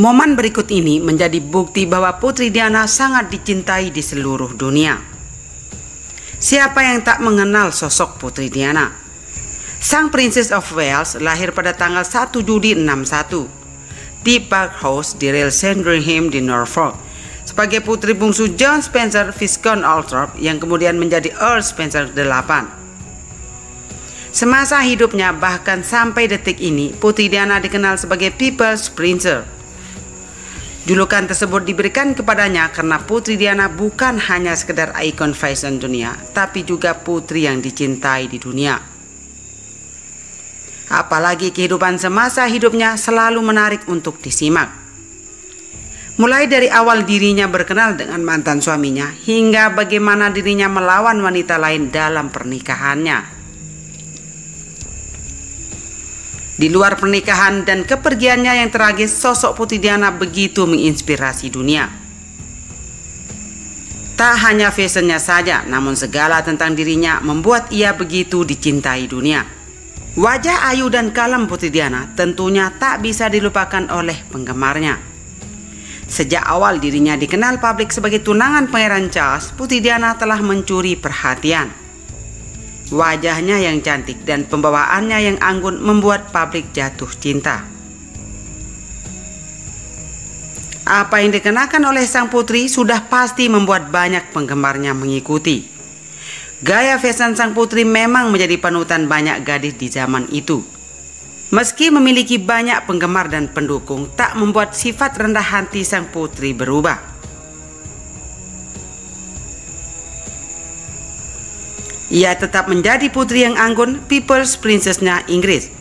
Momen berikut ini menjadi bukti bahwa Putri Diana sangat dicintai di seluruh dunia. Siapa yang tak mengenal sosok Putri Diana? Sang Princess of Wales lahir pada tanggal 1 Juli 61 di Park House di Rel Sandringham di Norfolk sebagai putri bungsu John Spencer Viscount Althorp yang kemudian menjadi Earl Spencer VIII. Semasa hidupnya bahkan sampai detik ini, Putri Diana dikenal sebagai People's Princess. Julukan tersebut diberikan kepadanya karena Putri Diana bukan hanya sekedar ikon fashion dunia, tapi juga putri yang dicintai di dunia. Apalagi kehidupan semasa hidupnya selalu menarik untuk disimak. Mulai dari awal dirinya berkenal dengan mantan suaminya, hingga bagaimana dirinya melawan wanita lain dalam pernikahannya. Di luar pernikahan dan kepergiannya yang tragis, sosok Putri Diana begitu menginspirasi dunia. Tak hanya fashionnya saja, namun segala tentang dirinya membuat ia begitu dicintai dunia. Wajah ayu dan kalem Putri Diana tentunya tak bisa dilupakan oleh penggemarnya. Sejak awal dirinya dikenal publik sebagai tunangan Pangeran Charles, Putri Diana telah mencuri perhatian. Wajahnya yang cantik dan pembawaannya yang anggun membuat publik jatuh cinta. Apa yang dikenakan oleh sang putri sudah pasti membuat banyak penggemarnya mengikuti. Gaya fashion sang putri memang menjadi panutan banyak gadis di zaman itu. Meski memiliki banyak penggemar dan pendukung, tak membuat sifat rendah hati sang putri berubah. Ia tetap menjadi putri yang anggun, People's Princess-nya Inggris.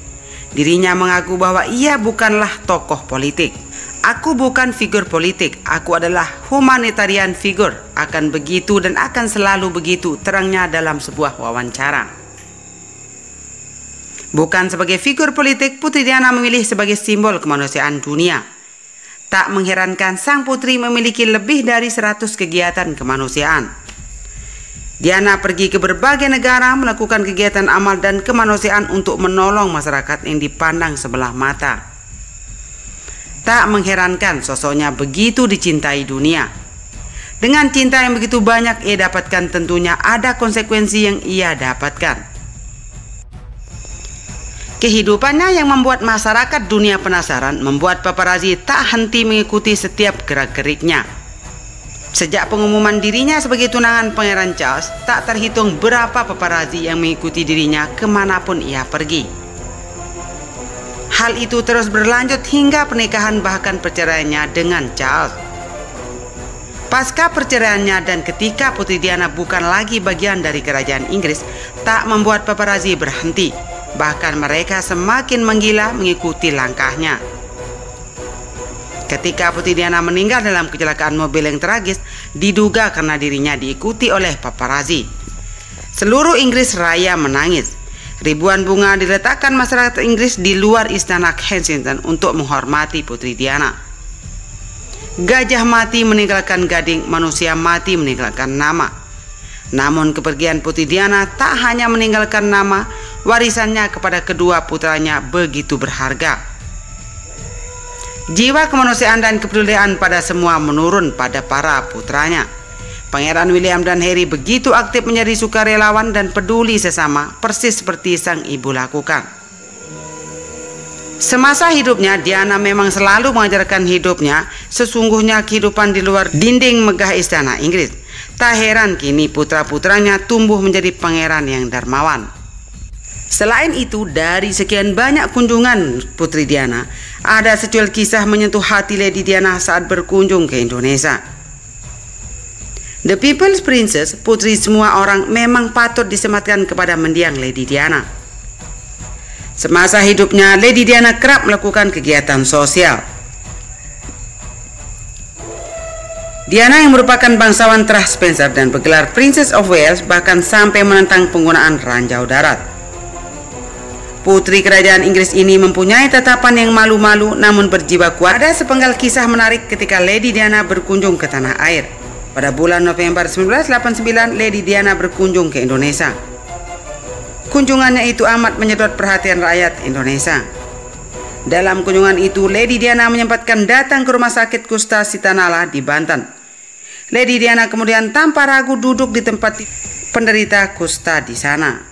Dirinya mengaku bahwa ia bukanlah tokoh politik. Aku bukan figur politik, aku adalah humanitarian figure. Akan begitu dan akan selalu begitu, terangnya dalam sebuah wawancara. Bukan sebagai figur politik, Putri Diana memilih sebagai simbol kemanusiaan dunia. Tak mengherankan sang putri memiliki lebih dari 100 kegiatan kemanusiaan. Diana pergi ke berbagai negara melakukan kegiatan amal dan kemanusiaan untuk menolong masyarakat yang dipandang sebelah mata. Tak mengherankan sosoknya begitu dicintai dunia. Dengan cinta yang begitu banyak ia dapatkan, tentunya ada konsekuensi yang ia dapatkan. Kehidupannya yang membuat masyarakat dunia penasaran membuat paparazzi tak henti mengikuti setiap gerak-geriknya. Sejak pengumuman dirinya sebagai tunangan Pangeran Charles, tak terhitung berapa paparazzi yang mengikuti dirinya kemanapun ia pergi. Hal itu terus berlanjut hingga pernikahan bahkan perceraiannya dengan Charles. Pasca perceraiannya dan ketika Putri Diana bukan lagi bagian dari kerajaan Inggris, tak membuat paparazzi berhenti. Bahkan mereka semakin menggila mengikuti langkahnya. Ketika Putri Diana meninggal dalam kecelakaan mobil yang tragis, diduga karena dirinya diikuti oleh paparazzi. Seluruh Inggris Raya menangis. Ribuan bunga diletakkan masyarakat Inggris di luar istana Kensington untuk menghormati Putri Diana. Gajah mati meninggalkan gading, manusia mati meninggalkan nama. Namun kepergian Putri Diana tak hanya meninggalkan nama, warisannya kepada kedua putranya begitu berharga. Jiwa kemanusiaan dan kepedulian pada semua menurun pada para putranya. Pangeran William dan Harry begitu aktif menjadi sukarelawan dan peduli sesama, persis seperti sang ibu lakukan. Semasa hidupnya, Diana memang selalu mengajarkan hidupnya sesungguhnya kehidupan di luar dinding megah istana Inggris. Tak heran kini putra-putranya tumbuh menjadi pangeran yang dermawan. Selain itu, dari sekian banyak kunjungan Putri Diana, ada secuil kisah menyentuh hati Lady Diana saat berkunjung ke Indonesia. The People's Princess, putri semua orang, memang patut disematkan kepada mendiang Lady Diana. Semasa hidupnya, Lady Diana kerap melakukan kegiatan sosial. Diana yang merupakan bangsawan teras Spencer dan bergelar Princess of Wales bahkan sampai menentang penggunaan ranjau darat. Putri kerajaan Inggris ini mempunyai tatapan yang malu-malu namun berjiwa kuat. Ada sepenggal kisah menarik ketika Lady Diana berkunjung ke tanah air. Pada bulan November 1989, Lady Diana berkunjung ke Indonesia. Kunjungannya itu amat menyedot perhatian rakyat Indonesia. Dalam kunjungan itu, Lady Diana menyempatkan datang ke Rumah Sakit Kusta Sitanala di Banten. Lady Diana kemudian tanpa ragu duduk di tempat penderita kusta di sana.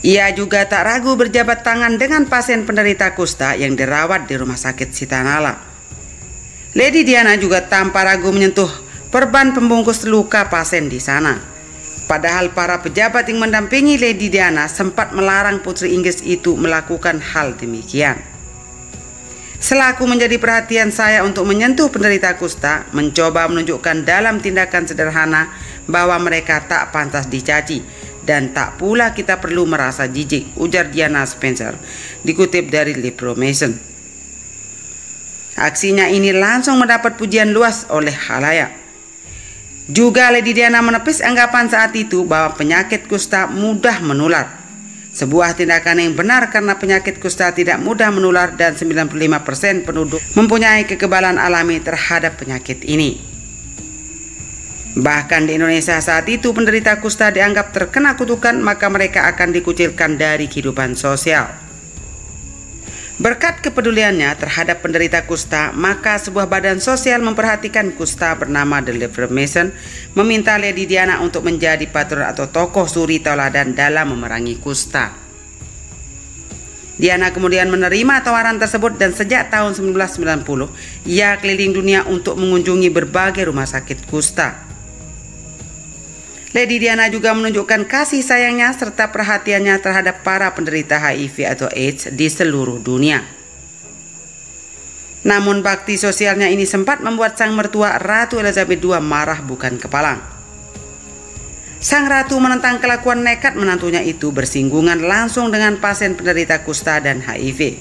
Ia juga tak ragu berjabat tangan dengan pasien penderita kusta yang dirawat di Rumah Sakit Sitanala. Lady Diana juga tanpa ragu menyentuh perban pembungkus luka pasien di sana. Padahal para pejabat yang mendampingi Lady Diana sempat melarang putri Inggris itu melakukan hal demikian. Selaku menjadi perhatian saya untuk menyentuh penderita kusta, mencoba menunjukkan dalam tindakan sederhana bahwa mereka tak pantas dicaci dan tak pula kita perlu merasa jijik, ujar Diana Spencer, dikutip dari Libromason. Aksinya ini langsung mendapat pujian luas oleh khalayak. Juga Lady Diana menepis anggapan saat itu bahwa penyakit kusta mudah menular. Sebuah tindakan yang benar karena penyakit kusta tidak mudah menular dan 95% penduduk mempunyai kekebalan alami terhadap penyakit ini. Bahkan di Indonesia saat itu penderita kusta dianggap terkena kutukan, maka mereka akan dikucilkan dari kehidupan sosial. Berkat kepeduliannya terhadap penderita kusta, maka sebuah badan sosial memperhatikan kusta bernama The Libromason meminta Lady Diana untuk menjadi patron atau tokoh suri tauladan dalam memerangi kusta. Diana kemudian menerima tawaran tersebut dan sejak tahun 1990 ia keliling dunia untuk mengunjungi berbagai rumah sakit kusta. Lady Diana juga menunjukkan kasih sayangnya serta perhatiannya terhadap para penderita HIV atau AIDS di seluruh dunia. Namun bakti sosialnya ini sempat membuat sang mertua Ratu Elizabeth II marah bukan kepalang. Sang ratu menentang kelakuan nekat menantunya itu bersinggungan langsung dengan pasien penderita kusta dan HIV.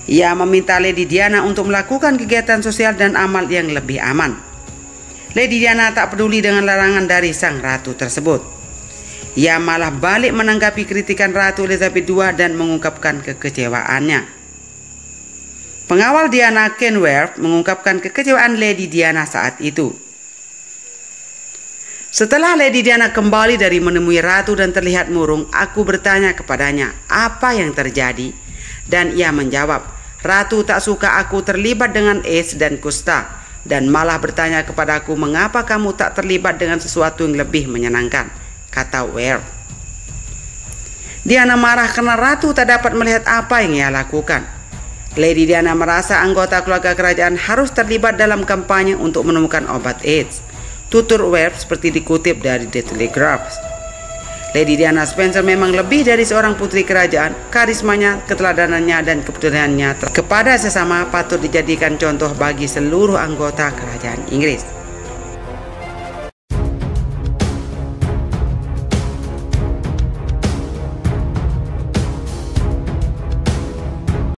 Ia meminta Lady Diana untuk melakukan kegiatan sosial dan amal yang lebih aman. Lady Diana tak peduli dengan larangan dari sang ratu tersebut. Ia malah balik menanggapi kritikan Ratu Elizabeth II dan mengungkapkan kekecewaannya. Pengawal Diana, Ken Ware, mengungkapkan kekecewaan Lady Diana saat itu. Setelah Lady Diana kembali dari menemui ratu dan terlihat murung, aku bertanya kepadanya apa yang terjadi, dan ia menjawab, "Ratu tak suka aku terlibat dengan AIDS dan kusta, dan malah bertanya kepadaku mengapa kamu tak terlibat dengan sesuatu yang lebih menyenangkan," kata Ware. Diana marah karena ratu tak dapat melihat apa yang ia lakukan. Lady Diana merasa anggota keluarga kerajaan harus terlibat dalam kampanye untuk menemukan obat AIDS, tutur Ware seperti dikutip dari The Telegraph. Lady Diana Spencer memang lebih dari seorang putri kerajaan. Karismanya, keteladanannya, dan kepeduliannya kepada sesama patut dijadikan contoh bagi seluruh anggota kerajaan Inggris.